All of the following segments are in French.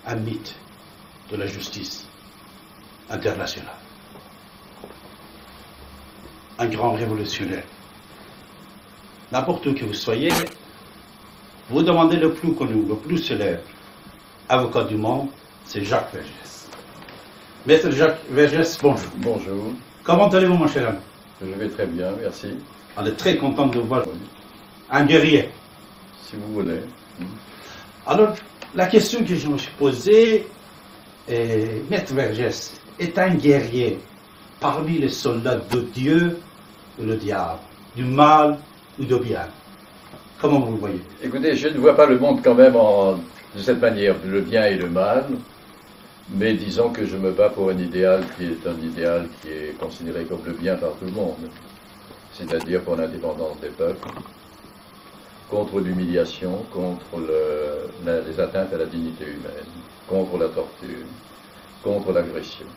un mythe de la justice internationale. Un grand révolutionnaire. N'importe où que vous soyez, vous demandez le plus connu, le plus célèbre avocat du monde, c'est Jacques Vergès. Maître Jacques Vergès, bonjour. Bonjour. Comment allez-vous, mon cher ami? Je vais très bien, merci. On est très content de vous voir. Un guerrier. Si vous voulez. Alors, la question que je me suis posée, Maître Vergès est un guerrier parmi les soldats de Dieu ou le diable, du mal ou du bien. Comment vous le voyez? Écoutez, je ne vois pas le monde quand même de cette manière, le bien et le mal, mais disons que je me bats pour un idéal qui est considéré comme le bien par tout le monde, c'est-à-dire pour l'indépendance des peuples, contre l'humiliation, contre les atteintes à la dignité humaine, contre la torture, contre l'agression.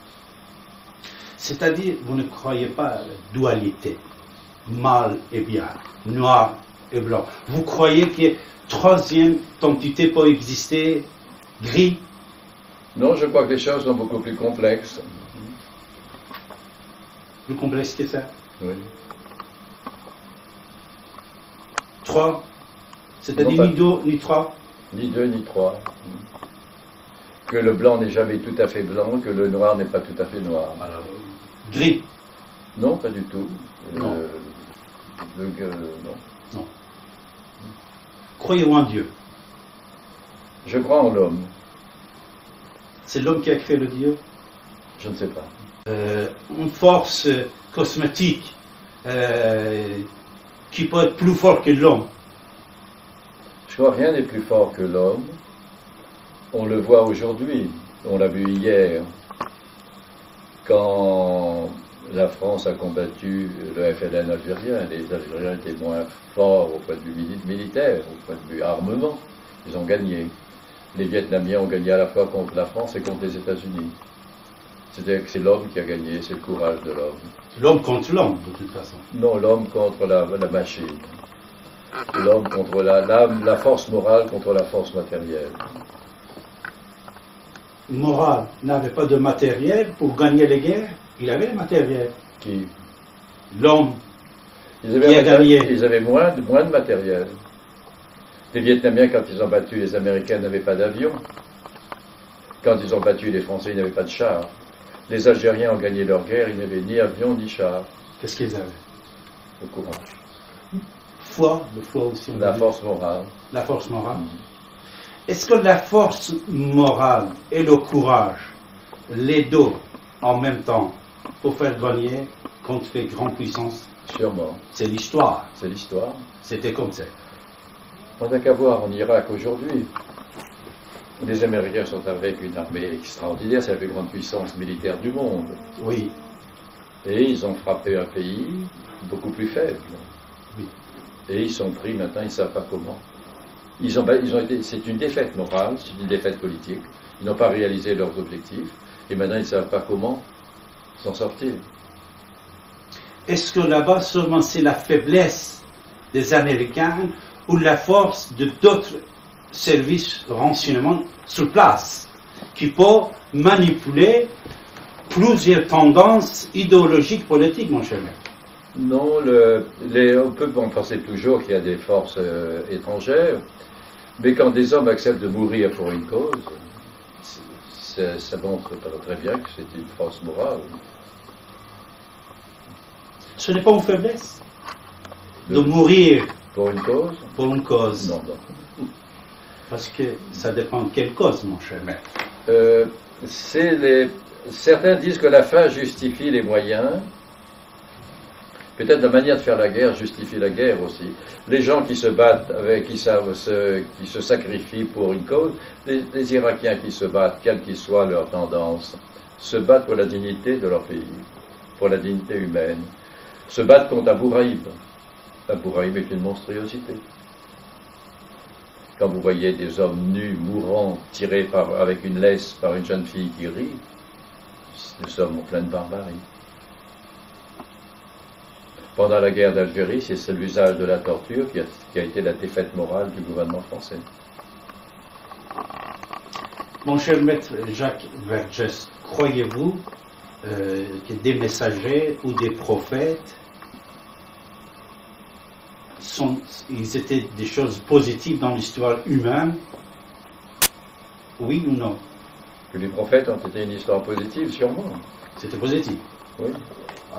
C'est-à-dire, vous ne croyez pas à la dualité, mal et bien, noir et blanc. Vous croyez que troisième entité peut exister, gris? Non, je crois que les choses sont beaucoup plus complexes. Plus complexe que ça? Oui. Trois? C'est-à-dire ni deux, ni trois? Ni deux, ni trois. Que le blanc n'est jamais tout à fait blanc, que le noir n'est pas tout à fait noir. Alors, gris? Non, pas du tout. Non. Non. Non. Croyez-vous en Dieu? Je crois en l'homme. C'est l'homme qui a créé le Dieu? Je ne sais pas. Une force cosmétique qui peut être plus forte que l'homme. Je crois que rien n'est plus fort que l'homme. On le voit aujourd'hui. On l'a vu hier. Quand la France a combattu le FLN algérien, les Algériens étaient moins forts au point de vue militaire, au point de vue armement. Ils ont gagné. Les Vietnamiens ont gagné à la fois contre la France et contre les États-Unis. C'est-à-dire que c'est l'homme qui a gagné, c'est le courage de l'homme. L'homme contre l'homme, de toute façon. Non, l'homme contre la machine. L'homme contre la force morale contre la force matérielle. Moral n'avait pas de matériel pour gagner les guerres. Il avait le matériel. Qui? L'homme Ils qui a gagné. Ils avaient moins de matériel. Les Vietnamiens, quand ils ont battu les Américains, n'avaient pas d'avion. Quand ils ont battu les Français, ils n'avaient pas de chars. Les Algériens ont gagné leur guerre, ils n'avaient ni avion ni chars. Qu'est-ce qu'ils avaient? Le courage. Foi, le foi aussi. La force morale. La force morale. Est-ce que la force morale et le courage, les deux en même temps, pour faire gagner contre les grandes puissances? Sûrement. C'est l'histoire. C'est l'histoire. C'était comme ça. On n'a qu'à voir en Irak aujourd'hui. Les Américains sont avec une armée extraordinaire, c'est la plus grande puissance militaire du monde. Oui. Et ils ont frappé un pays beaucoup plus faible. Oui. Et ils sont pris maintenant, ils ne savent pas comment. C'est une défaite morale, c'est une défaite politique. Ils n'ont pas réalisé leurs objectifs. Et maintenant, ils ne savent pas comment s'en sortir. Est-ce que là-bas seulement c'est la faiblesse des Américains ou la force de d'autres services de renseignement sur place qui peut manipuler plusieurs tendances idéologiques politiques, mon cher maître? Non, on peut en penser toujours qu'il y a des forces étrangères, mais quand des hommes acceptent de mourir pour une cause, ça montre très bien que c'est une force morale. Ce n'est pas une faiblesse de mourir pour une cause? Pour une cause. Non, non. Parce que ça dépend de quelle cause, mon cher maître. Certains disent que la fin justifie les moyens. Peut-être la manière de faire la guerre justifie la guerre aussi. Les gens qui se battent, qui se sacrifient pour une cause, les Irakiens qui se battent, quelle qu'ils soit leur tendance, se battent pour la dignité de leur pays, pour la dignité humaine, se battent contre Abu Ghraib. Abu Ghraib est une monstruosité. Quand vous voyez des hommes nus, mourants, tirés avec une laisse par une jeune fille qui rit, nous sommes en pleine barbarie. Pendant la guerre d'Algérie, c'est l'usage de la torture qui a été la défaite morale du gouvernement français. Mon cher maître Jacques Vergès, croyez-vous que des messagers ou des prophètes ils étaient des choses positives dans l'histoire humaine? Oui ou non? Que les prophètes ont été une histoire positive, sûrement. C'était positif. Oui.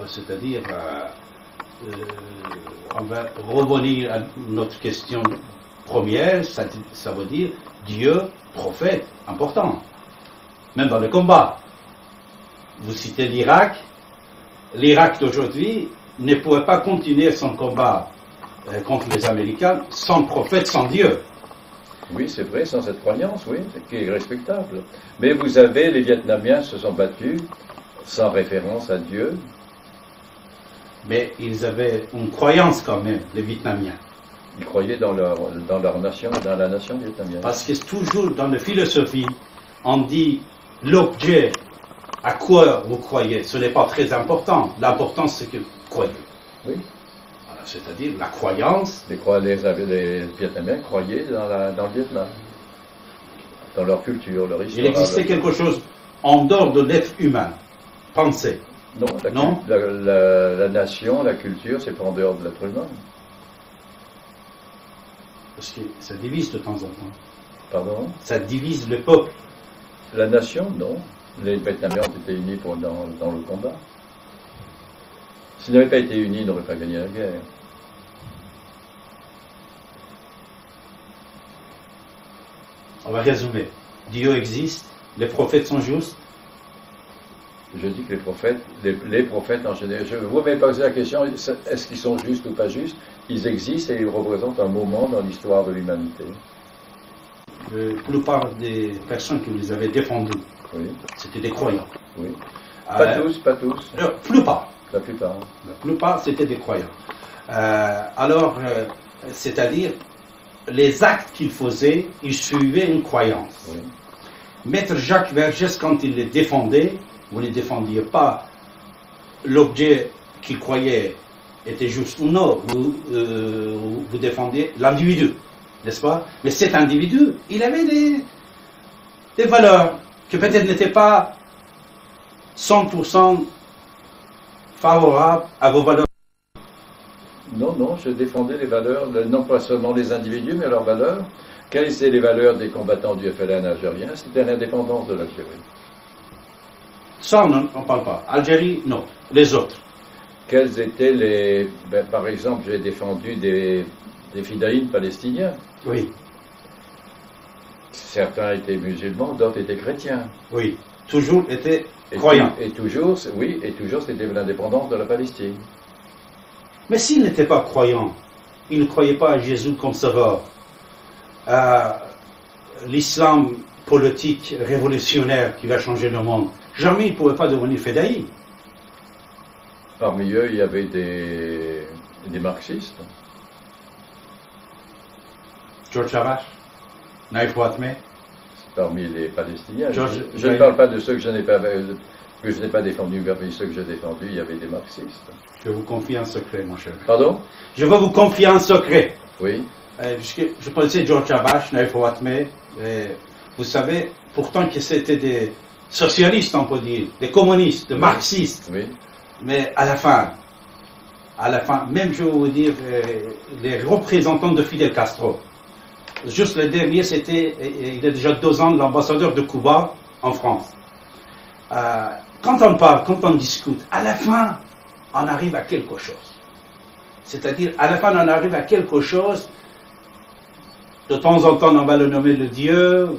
C'est-à-dire, on va revenir à notre question première, ça veut dire Dieu, prophète, important. Même dans le combat. Vous citez l'Irak. L'Irak d'aujourd'hui ne pourrait pas continuer son combat contre les Américains sans prophète, sans Dieu. Oui, c'est vrai, sans cette croyance, oui, qui est respectable. Mais vous avez, les Vietnamiens se sont battus sans référence à Dieu. Mais ils avaient une croyance quand même, les Vietnamiens. Ils croyaient dans leur nation, dans la nation vietnamienne. Parce que toujours dans la philosophie, on dit l'objet à quoi vous croyez, ce n'est pas très important. L'important, c'est que vous croyez. Oui. C'est-à-dire la croyance. Les Vietnamiens croyaient dans le Vietnam, dans leur culture, leur histoire. Il existait quelque chose en dehors de l'être humain. Pensez. Non, la nation, la culture, c'est pas en dehors de l'être humain. Parce que ça divise de temps en temps. Pardon? Ça divise le peuple. La nation, non. Les Vietnamiens ont été unis dans le combat. S'ils n'avaient pas été unis, ils n'auraient pas gagné la guerre. On va résumer. Dieu existe, les prophètes sont justes. Je dis que les prophètes en général, vous m'avez posé la question, est-ce qu'ils sont justes ou pas justes? Ils existent et ils représentent un moment dans l'histoire de l'humanité. La plupart des personnes que vous avez défendues, oui. C'était des croyants. Oui. Pas tous. La plupart. La plupart. La plupart, c'était des croyants. C'est-à-dire, les actes qu'ils faisaient, ils suivaient une croyance. Oui. Maître Jacques Vergès, quand il les défendait, vous ne défendiez pas l'objet qu'il croyait était juste ou non, vous défendiez l'individu, n'est-ce pas? Mais cet individu, il avait des valeurs qui peut-être n'étaient pas 100% favorables à vos valeurs. Non, je défendais les valeurs, non pas seulement les individus, mais leurs valeurs. Quelles étaient les valeurs des combattants du FLN algérien? C'était l'indépendance de l'Algérie. Ça, on n'en parle pas. Algérie, non. Les autres. Quels étaient par exemple, j'ai défendu des fidayines palestiniens. Oui. Certains étaient musulmans, d'autres étaient chrétiens. Oui. Toujours étaient croyants. Et toujours, c'était l'indépendance de la Palestine. Mais s'ils n'étaient pas croyants, ils ne croyaient pas à Jésus comme sauveur, à l'islam politique révolutionnaire qui va changer le monde, jamais ils ne pouvaient pas devenir fédaïs. Parmi eux, il y avait des marxistes. George Habash, Naïf Ouattara. Parmi les Palestiniens. Je ne parle pas de ceux que je n'ai pas défendus, mais parmi ceux que j'ai défendus, il y avait des marxistes. Je vous confie un secret, mon cher. Pardon? Je vais vous confier un secret. Oui. Puisque je connaissais George Habash, Naïf Ouattara. Vous savez, pourtant que c'était des socialistes, on peut dire, des communistes, des marxistes. Oui. Mais à la fin, même je vais vous dire, les représentants de Fidel Castro. Juste le dernier, il y a déjà 2 ans, l'ambassadeur de Cuba en France. Quand on parle, quand on discute, à la fin, on arrive à quelque chose. C'est-à-dire, à la fin, on arrive à quelque chose. De temps en temps, on va le nommer le Dieu,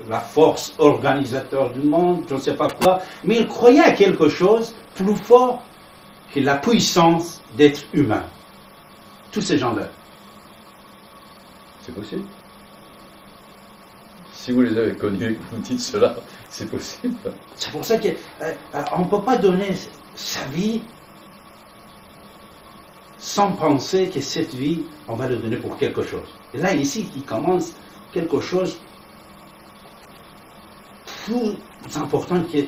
la force organisateur du monde, je ne sais pas quoi. Mais il croyait à quelque chose plus fort que la puissance d'être humain. Tous ces gens-là. C'est possible. Si vous les avez connus et que vous me dites cela, c'est possible. C'est pour ça qu'on ne peut pas donner sa vie sans penser que cette vie, on va le donner pour quelque chose. Et là, ici, il commence quelque chose plus important que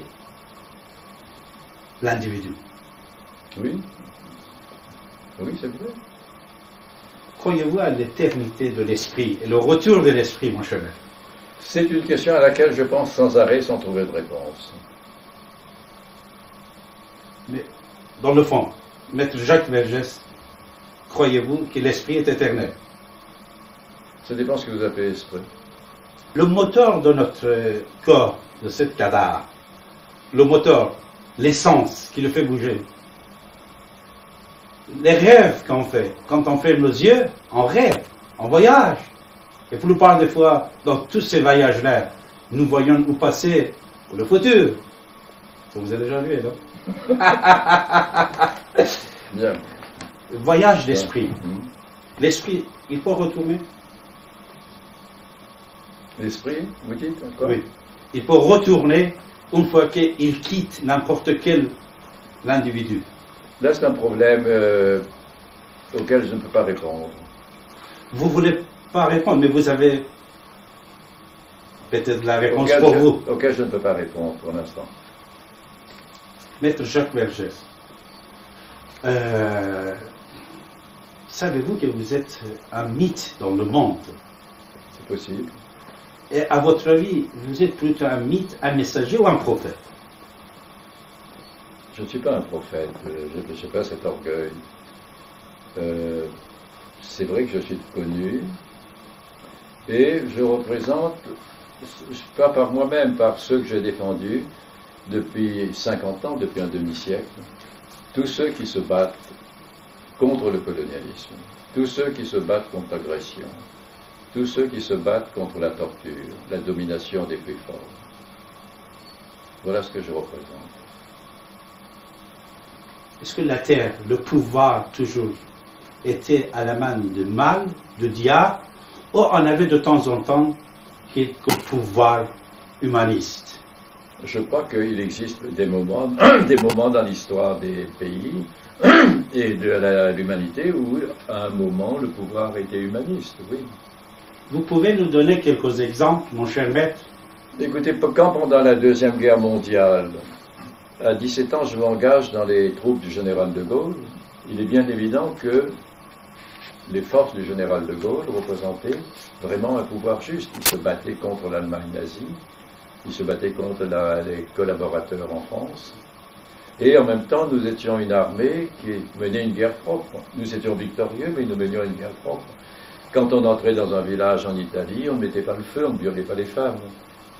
l'individu. Oui. Oui, c'est vrai. Croyez-vous à l'éternité de l'esprit et le retour de l'esprit, mon cher? C'est une question à laquelle je pense sans arrêt, sans trouver de réponse. Mais, dans le fond, Maître Jacques Vergès, croyez-vous que l'esprit est éternel? Ça dépend ce que vous appelez esprit. Le moteur de notre corps, de cette cadavre, le moteur, l'essence qui le fait bouger, les rêves qu'on fait, quand on fait nos yeux, on rêve, on voyage. Et pour la plupart des fois, dans tous ces voyages-là, nous voyons le passé ou le futur. Ça vous a déjà vu, non? Bien. Voyage d'esprit. L'esprit, il faut retourner. L'esprit, vous dites encore? Oui. Il faut retourner une fois qu'il quitte n'importe quel individu. Là, c'est un problème auquel je ne peux pas répondre. Vous voulez pas répondre, mais vous avez peut-être la réponse pour vous. Auquel je ne peux pas répondre pour l'instant. Maître Jacques Vergès, savez-vous que vous êtes un mythe dans le monde? C'est possible. Et à votre avis, vous êtes plutôt un mythe, un messager ou un prophète? Je ne suis pas un prophète, je n'ai pas cet orgueil. C'est vrai que je suis connu, et je représente, pas par moi-même, par ceux que j'ai défendus depuis 50 ans, depuis un demi-siècle, tous ceux qui se battent contre le colonialisme, tous ceux qui se battent contre l'agression, tous ceux qui se battent contre la torture, la domination des plus forts. Voilà ce que je représente. Est-ce que la terre, le pouvoir toujours, était à la main de mal, de diable, ou on avait de temps en temps quelques pouvoirs humanistes? Je crois qu'il existe des moments dans l'histoire des pays et de l'humanité où, à un moment, le pouvoir était humaniste, oui. Vous pouvez nous donner quelques exemples, mon cher maître? Écoutez, quand pendant la Deuxième Guerre mondiale, à 17 ans, je m'engage dans les troupes du général de Gaulle, il est bien évident que les forces du général de Gaulle représentaient vraiment un pouvoir juste. Ils se battaient contre l'Allemagne nazie, ils se battaient contre les collaborateurs en France, et en même temps, nous étions une armée qui menait une guerre propre. Nous étions victorieux, mais nous menions une guerre propre. Quand on entrait dans un village en Italie, on ne mettait pas le feu, on ne violait pas les femmes.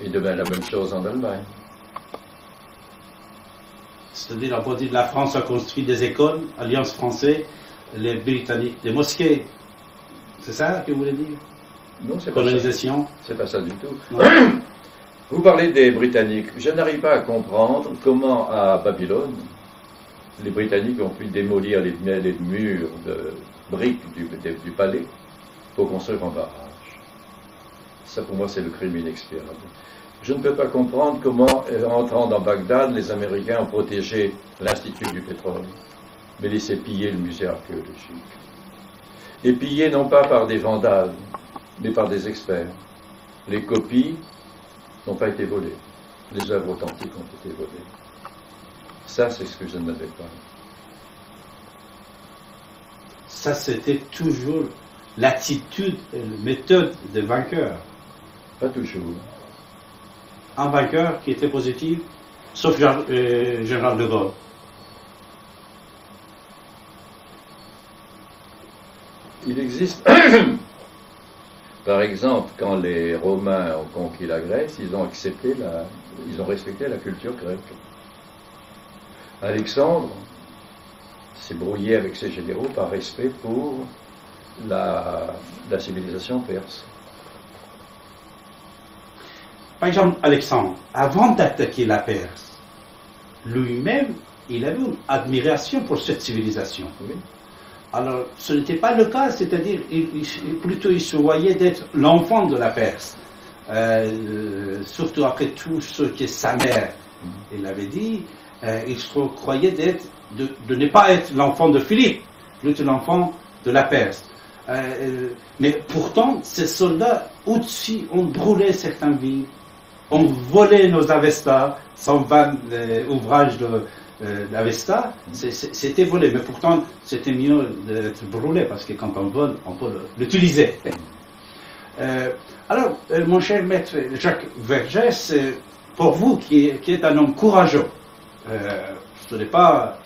Et demain, la même chose en Allemagne. C'est-à-dire, à partir de la France a construit des écoles, Alliance française, les Britanniques, des mosquées. C'est ça que vous voulez dire? Non, c'est pas ça. Colonisation? C'est pas ça du tout. Non. Vous parlez des Britanniques. Je n'arrive pas à comprendre comment, à Babylone, les Britanniques ont pu démolir les murs de briques du palais pour construire un barrage. Ça, pour moi, c'est le crime inexpiable. Je ne peux pas comprendre comment, en entrant dans Bagdad, les Américains ont protégé l'Institut du pétrole, mais laissé piller le musée archéologique. Et pillé non pas par des vandales, mais par des experts. Les copies n'ont pas été volées. Les œuvres authentiques ont été volées. Ça, c'est ce que je n'avais pas. Ça, c'était toujours l'attitude et la méthode des vainqueurs. Pas toujours. Un vainqueur qui était positif, sauf Général de Gaulle. Il existe, par exemple, quand les Romains ont conquis la Grèce, ils ont respecté la culture grecque. Alexandre s'est brouillé avec ses généraux par respect pour la civilisation perse. Par exemple, Alexandre, avant d'attaquer la Perse, lui-même, il avait une admiration pour cette civilisation. Oui. Alors, ce n'était pas le cas, c'est-à-dire, plutôt il se voyait d'être l'enfant de la Perse. Surtout après tout ce que sa mère, il avait dit, il se croyait de ne pas être l'enfant de Philippe, plutôt l'enfant de la Perse. Mais pourtant, ces soldats, au-dessus, ont brûlé certaines villes, ont volé nos Avestas, 120 ouvrages d'Avesta, c'était volé. Mais pourtant, c'était mieux d'être brûlé, parce que quand on vole, on peut l'utiliser. Alors, mon cher maître Jacques Vergès, pour vous qui êtes un homme courageux, ce n'est pas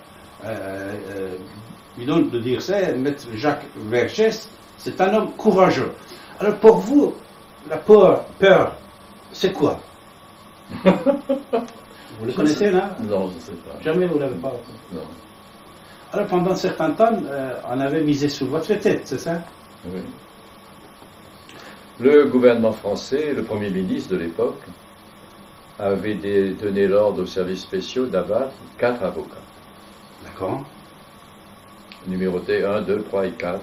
bidon de dire ça, maître Jacques Vergès, c'est un homme courageux. Alors pour vous, la peur, c'est quoi? Vous le connaissez, là? Non, je ne sais pas. Jamais vous ne l'avez pas? Non. Alors pendant un certain temps, on avait misé sur votre tête, c'est ça? Oui. Le gouvernement français, le Premier ministre de l'époque, avait donné l'ordre aux services spéciaux d'abattre 4 avocats. D'accord. Numérotés 1, 2, 3 et 4.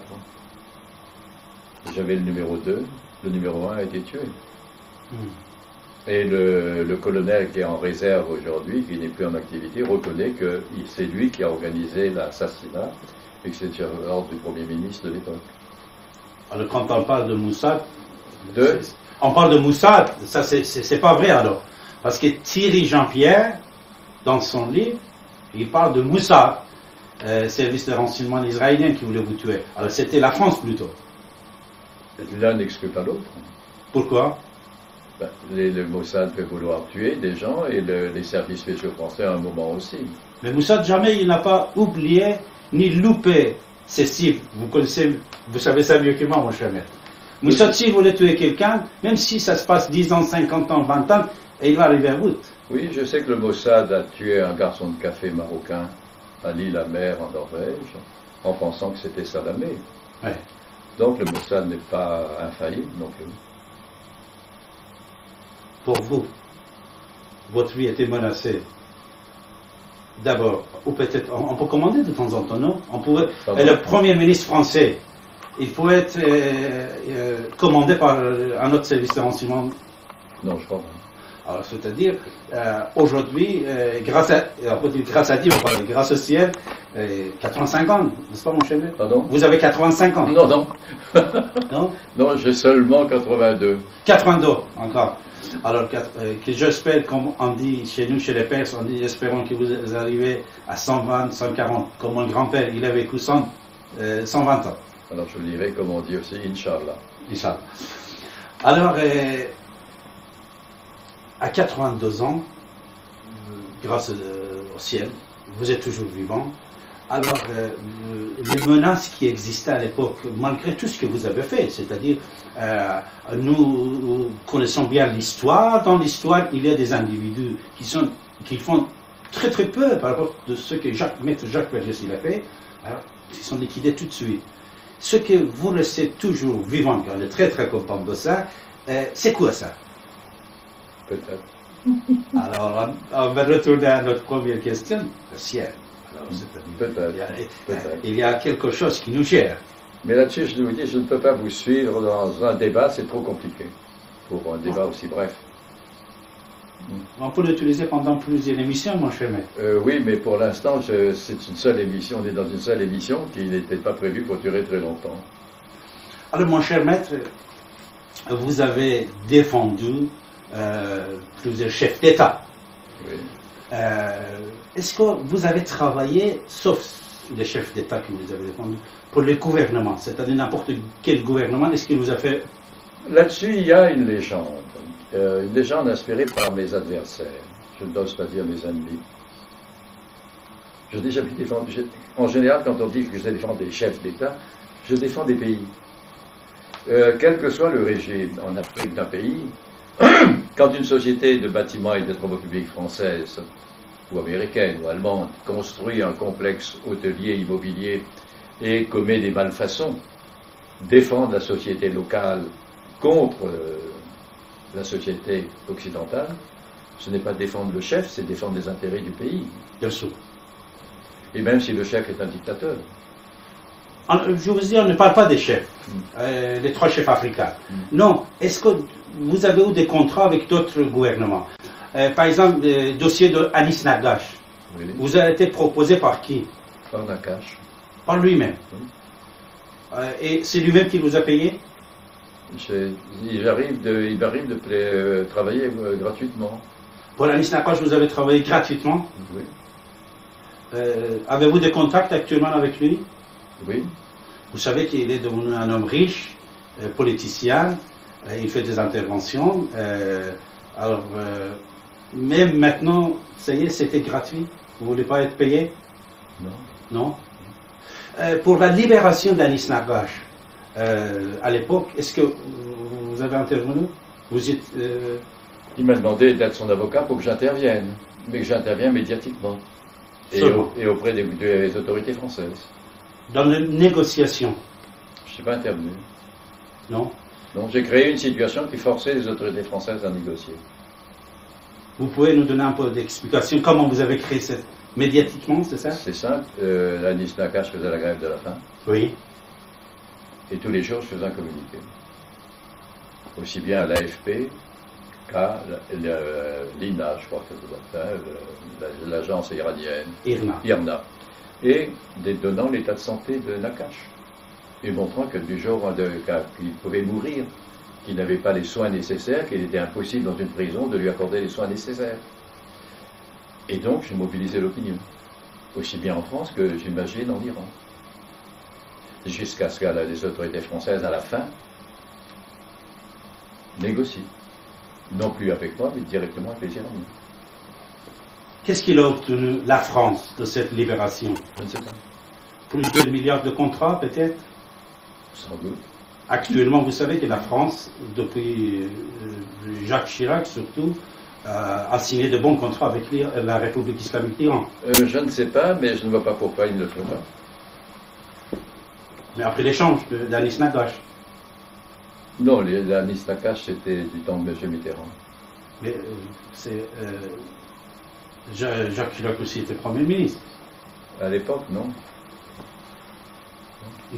J'avais le numéro 2, le numéro 1 a été tué. Et le colonel qui est en réserve aujourd'hui, qui n'est plus en activité, reconnaît que c'est lui qui a organisé l'assassinat et que c'était l'ordre du Premier ministre de l'époque. Alors quand on parle de Moussad, De on parle de Moussad, ça c'est pas vrai alors. Parce que Thierry Jean-Pierre, dans son livre, il parle de Moussad, service de renseignement israélien qui voulait vous tuer. Alors c'était la France plutôt. L'un n'exclut pas l'autre. Pourquoi? Ben, le Mossad peut vouloir tuer des gens et les services spéciaux français à un moment aussi. Mais Moussad, jamais il n'a pas oublié ni loupé ses cibles. Vous connaissez, vous savez ça mieux que moi, mon cher maître. Moussad, s'il voulait tuer quelqu'un, même si ça se passe 10 ans, 50 ans, 20 ans, et il va arriver à bout. Oui, je sais que le Mossad a tué un garçon de café marocain à l'île-à-Mer en Norvège, en pensant que c'était Salamé. Ouais. Donc le Mossad n'est pas infaillible non plus. Pour vous, votre vie était menacée. D'abord, ou peut-être, on peut commander de temps en temps, non? On pourrait, le Premier ministre français, il faut être commandé par un autre service de renseignement. Non, je crois pas. Alors, c'est-à-dire, aujourd'hui, grâce à Dieu, grâce au ciel, 85 ans, n'est-ce pas, mon cher? Pardon? Vous avez 85 ans? Non, non. Non? Non, j'ai seulement 82. 82, encore. Alors, que j'espère, comme on dit chez nous, chez les Perses, on dit, espérons que vous arrivez à 120, 140, comme mon grand-père, il a vécu 120 ans. Alors je dirais, comme on dit aussi, Inch'Allah. Inch'Allah. Alors, à 82 ans, grâce au ciel, vous êtes toujours vivant. Alors, les menaces qui existaient à l'époque, malgré tout ce que vous avez fait, c'est-à-dire, nous connaissons bien l'histoire. Dans l'histoire, il y a des individus qui font très très peu par rapport à ce que maître Jacques Vergès a fait. Alors, ils sont liquidés tout de suite. Ce que vous laissez toujours vivant, on est très très content de ça, c'est quoi ça? Peut-être. Alors, on va retourner à notre première question, le ciel. Alors, Peut-être. il y a quelque chose qui nous gère. Mais là-dessus, je vous dis, je ne peux pas vous suivre dans un débat, c'est trop compliqué pour un débat aussi bref. On peut l'utiliser pendant plusieurs émissions, mon cher maître. Oui, mais pour l'instant, c'est une seule émission, on est dans une seule émission qui n'était pas prévue pour durer très longtemps. Alors, mon cher maître, vous avez défendu plusieurs chefs d'État. Oui. Est-ce que vous avez travaillé, sauf les chefs d'État que vous avez défendus, pour le gouvernement, c'est-à-dire n'importe quel gouvernement, est-ce qu'il vous a fait... Là-dessus, il y a une légende inspirée par mes adversaires. Je n'ose pas dire mes ennemis. Je déjà défendre. En général, quand on dit que je défends des chefs d'État, je défends des pays. Quel que soit le régime en Afrique d'un pays, quand une société de bâtiments et de travaux publics française ou américaine ou allemande construit un complexe hôtelier immobilier et commet des malfaçons, défendre la société locale contre la société occidentale, ce n'est pas défendre le chef, c'est défendre les intérêts du pays. Bien sûr. Et même si le chef est un dictateur. Je vous dis, on ne parle pas des chefs, les 3 chefs africains. Non, est-ce que vous avez eu des contrats avec d'autres gouvernements? Par exemple, le dossier de Anis Nagache. Oui. Vous avez été proposé par qui? Par Nakache. Par lui-même. Oui. Et c'est lui-même qui vous a payé? Il m'arrive de travailler gratuitement. Pour Anis Nagache, vous avez travaillé gratuitement? Oui. Avez-vous des contacts actuellement avec lui? Oui. Vous savez qu'il est devenu un homme riche, politicien. Il fait des interventions. Même maintenant, ça y est, c'était gratuit. Vous ne voulez pas être payé? Non. Non. Pour la libération d'Anis Nagash, à l'époque, est-ce que vous avez intervenu? Vous êtes, Il m'a demandé d'être son avocat pour que j'intervienne, mais que j'intervienne médiatiquement et auprès des autorités françaises. Dans les négociations? Je ne suis pas intervenu. Non. Donc j'ai créé une situation qui forçait les autorités françaises à négocier. Vous pouvez nous donner un peu d'explication comment vous avez créé cette médiatiquement, c'est ça? C'est simple. Anis Nagash faisait la grève de la faim. Oui. Et tous les jours, je faisais un communiqué. Aussi bien à l'AFP qu'à l'INA, je crois que c'est l'agence iranienne. IRNA. Et donnant l'état de santé de Nagash. Et montrant que du jour qu'il pouvait mourir, qu'il n'avait pas les soins nécessaires, qu'il était impossible dans une prison de lui accorder les soins nécessaires. Et donc, j'ai mobilisé l'opinion, aussi bien en France que, j'imagine, en Iran. Jusqu'à ce que les autorités françaises, à la fin, négocient. Non plus avec moi, mais directement avec les Iraniens. Qu'est-ce qu'il a obtenu, la France, de cette libération? Je ne sais pas. Plus de milliards de contrats, peut-être? Sans doute. Actuellement, vous savez que la France, depuis Jacques Chirac surtout, a signé de bons contrats avec la République islamique d'Iran. Je ne sais pas, mais je ne vois pas pourquoi il ne le ferait pas. Mais après l'échange d'Anis Nagash. Non, l'Anis Nagash, c'était du temps de M. Mitterrand. Mais Jacques Chirac aussi était Premier ministre. À l'époque, non.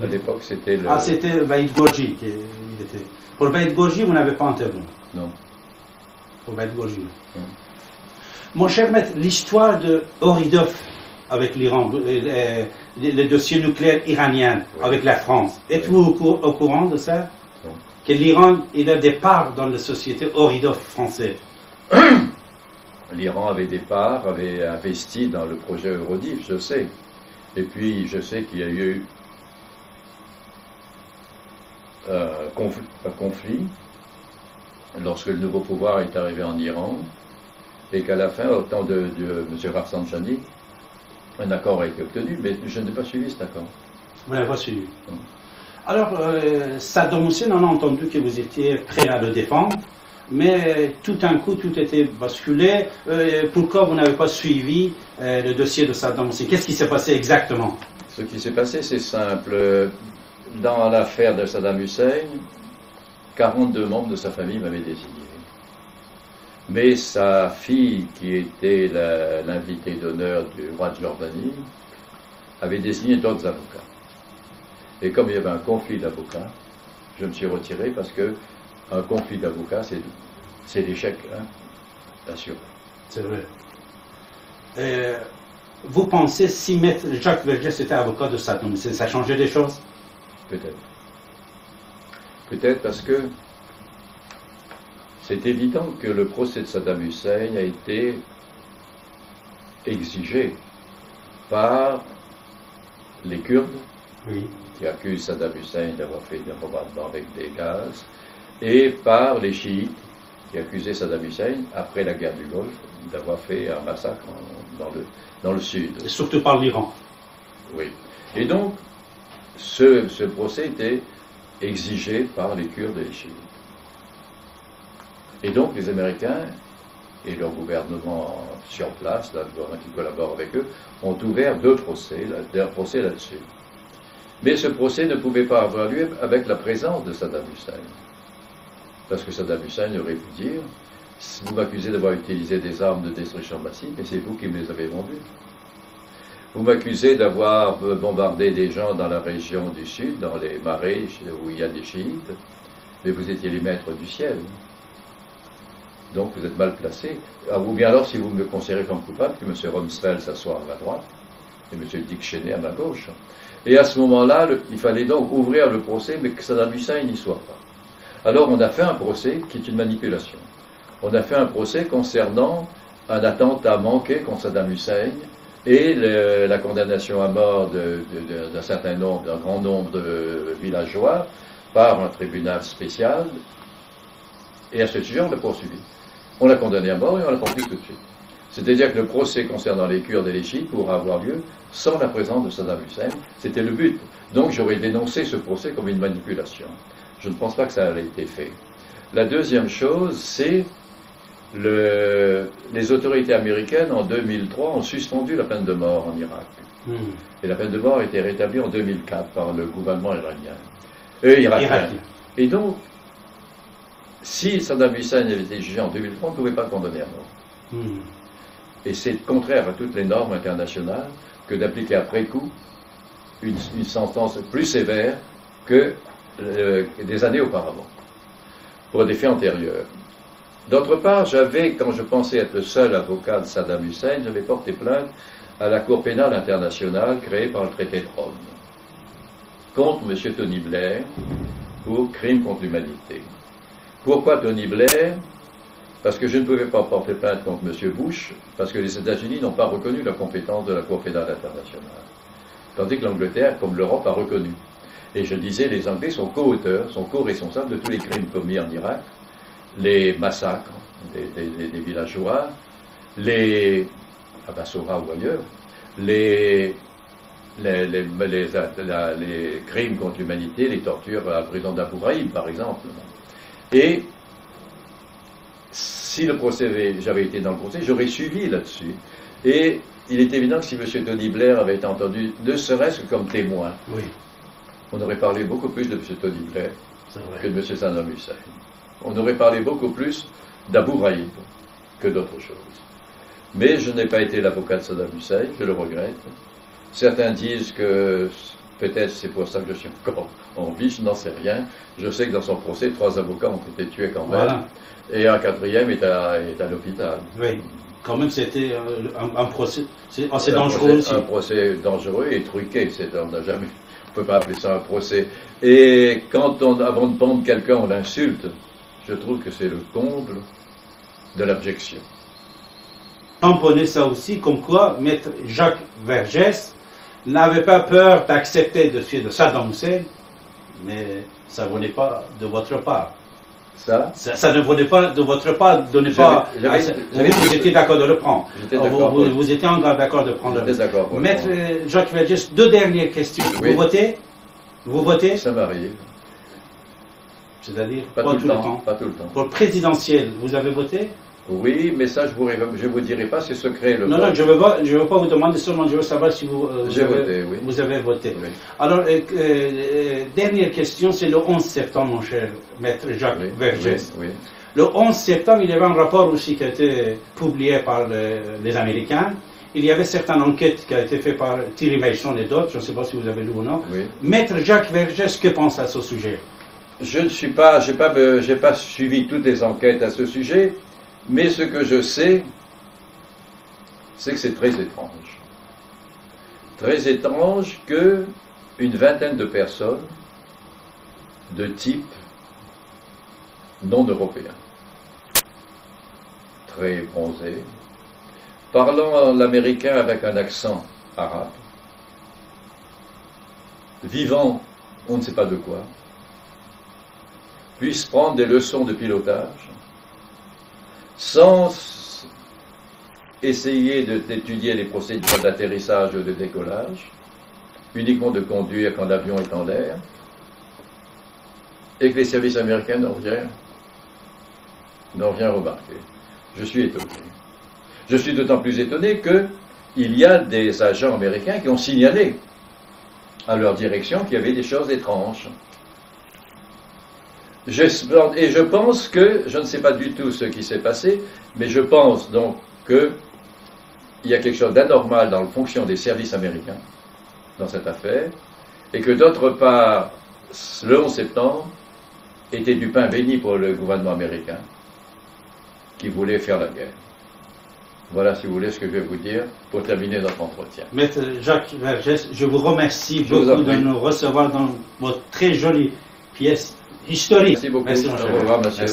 À l'époque, c'était le... Ah, c'était Vaïd Gorgi qui était. Pour Vaïd Gorgi, vous n'avez pas intervenu? Non. Pour Vaïd Gorgi. Non. Mon cher maître, l'histoire de Oridov avec l'Iran, le dossier nucléaire iranien avec la France, êtes-vous au courant de ça? Non. Que l'Iran, il a des parts dans la société Oridov français. L'Iran avait des parts, avait investi dans le projet Eurodif, je sais. Et puis, je sais qu'il y a eu un conflit lorsque le nouveau pouvoir est arrivé en Iran et qu'à la fin, au temps de M. Rafsanjani, un accord a été obtenu, mais je n'ai pas suivi cet accord. Vous n'avez pas suivi. Non. Alors, Saddam Hussein, on a entendu que vous étiez prêt à le défendre, mais tout d'un coup, tout était basculé. Pourquoi vous n'avez pas suivi le dossier de Saddam Hussein? Qu'est-ce qui s'est passé exactement? Ce qui s'est passé, c'est simple. Dans l'affaire de Saddam Hussein, 42 membres de sa famille m'avaient désigné. Mais sa fille, qui était l'invitée d'honneur du roi de Jordanie, avait désigné d'autres avocats. Et comme il y avait un conflit d'avocats, je me suis retiré parce que un conflit d'avocats, c'est l'échec, hein, assuré. C'est vrai. Vous pensez, si Maître Jacques Vergès était avocat de Saddam Hussein, ça changeait des choses? Peut-être. Peut-être parce que c'est évident que le procès de Saddam Hussein a été exigé par les Kurdes, oui, qui accusent Saddam Hussein d'avoir fait des bombardements avec des gaz, et par les chiites, qui accusaient Saddam Hussein, après la guerre du Golfe, d'avoir fait un massacre dans le sud. Et surtout par l'Iran. Oui. Et donc, ce procès était exigé par les Kurdes et les chiites. Et donc, les Américains et leur gouvernement sur place, le gouvernement qui collabore avec eux, ont ouvert deux procès là-dessus. Mais ce procès ne pouvait pas avoir lieu avec la présence de Saddam Hussein. Parce que Saddam Hussein aurait pu dire, vous m'accusez d'avoir utilisé des armes de destruction massive, mais c'est vous qui me les avez vendues. Vous m'accusez d'avoir bombardé des gens dans la région du sud, dans les marais où il y a des chiites, mais vous étiez les maîtres du ciel. Donc vous êtes mal placé. Ou bien alors, si vous me considérez comme coupable, que M. Rumsfeld s'assoit à ma droite et M. Dick Cheney à ma gauche. Et à ce moment-là, il fallait donc ouvrir le procès, mais que Saddam Hussein n'y soit pas. Alors on a fait un procès qui est une manipulation. On a fait un procès concernant un attentat manqué contre Saddam Hussein et la condamnation à mort d'un grand nombre de villageois par un tribunal spécial Et à ce sujet, on l'a poursuivi. On l'a condamné à mort et on l'a poursuivi tout de suite. C'est-à-dire que le procès concernant les Kurdes et les chiites pourra avoir lieu sans la présence de Saddam Hussein. C'était le but. Donc j'aurais dénoncé ce procès comme une manipulation. Je ne pense pas que ça ait été fait. La deuxième chose, c'est les autorités américaines en 2003 ont suspendu la peine de mort en Irak. Et la peine de mort a été rétablie en 2004 par le gouvernement irakien. Et donc, si Saddam Hussein avait été jugé en 2003, on ne pouvait pas le condamner à mort. Et c'est contraire à toutes les normes internationales que d'appliquer après coup une sentence plus sévère que des années auparavant, pour des faits antérieurs. D'autre part, quand je pensais être le seul avocat de Saddam Hussein, j'avais porté plainte à la Cour pénale internationale créée par le traité de Rome, contre M. Tony Blair, pour crime contre l'humanité. Pourquoi Tony Blair? Parce que je ne pouvais pas porter plainte contre M. Bush, parce que les États-Unis n'ont pas reconnu la compétence de la Cour pénale internationale. Tandis que l'Angleterre, comme l'Europe, a reconnu. Et je disais, les Anglais sont co-auteurs, sont co-responsables de tous les crimes commis en Irak, les massacres des villageois, à Bassorah ou ailleurs, les crimes contre l'humanité, les tortures à la prison d'Abu Ghraib, par exemple. Et si le procès j'avais été dans le procès, j'aurais suivi là-dessus. Et il est évident que si M. Tony Blair avait été entendu, ne serait-ce que comme témoin, oui, on aurait parlé beaucoup plus de M. Tony Blair que de M. Saddam Hussein. On aurait parlé beaucoup plus d'Abu Ghraib que d'autres choses. Mais je n'ai pas été l'avocat de Saddam Hussein, je le regrette. Certains disent que peut-être c'est pour ça que je suis encore en vie, je n'en sais rien. Je sais que dans son procès, 3 avocats ont été tués quand même. Voilà. Et un 4e est à l'hôpital. Oui, quand même c'était un procès assez dangereux aussi. Un procès dangereux et truqué, on n'a jamais... On ne peut pas appeler ça un procès. Et quand avant de pendre quelqu'un, on l'insulte, je trouve que c'est le comble de l'abjection. Tamponner ça aussi, comme quoi Maître Jacques Vergès n'avait pas peur d'accepter le dossier de Saddam Hussein, mais ça ne venait pas de votre part. Ça ne venait pas de votre part, vous étiez d'accord de le prendre. Vous étiez d'accord de prendre le prendre. Maître Jacques Vergès, 2 dernières questions. Oui. Vous votez? Ça m'arrive. C'est-à-dire pas tout le temps. Pas tout le temps. Pour le présidentiel, vous avez voté? Oui, mais ça, je ne vous dirai pas, c'est secret. Non, je ne veux pas vous demander, seulement je veux savoir si vous avez voté. Oui. Alors, dernière question, c'est le 11 septembre, mon cher Maître Jacques Vergès. Oui. Le 11 septembre, il y avait un rapport aussi qui a été publié par les Américains. Il y avait certaines enquêtes qui ont été faites par Thierry Mason et d'autres, je ne sais pas si vous avez lu ou non. Oui. Maître Jacques Vergès, que pense à ce sujet? Je ne suis j'ai pas suivi toutes les enquêtes à ce sujet. Mais ce que je sais, c'est que c'est très étrange. Très étrange qu'une vingtaine de personnes de type non européen, très bronzés, parlant l'américain avec un accent arabe, vivant on ne sait pas de quoi, puissent prendre des leçons de pilotage, sans essayer d'étudier les procédures d'atterrissage ou de décollage, uniquement de conduire quand l'avion est en l'air, et que les services américains n'ont rien remarqué. Je suis étonné. Je suis d'autant plus étonné qu'il y a des agents américains qui ont signalé à leur direction qu'il y avait des choses étranges. Et je pense que, je ne sais pas du tout ce qui s'est passé, mais je pense donc qu'il y a quelque chose d'anormal dans la fonction des services américains dans cette affaire, et que d'autre part, le 11 septembre était du pain béni pour le gouvernement américain, qui voulait faire la guerre. Voilà, si vous voulez, ce que je vais vous dire pour terminer notre entretien. Maître Jacques Vergès, je vous remercie beaucoup de nous recevoir dans votre très jolie pièce historique. Merci beaucoup. Au revoir, monsieur.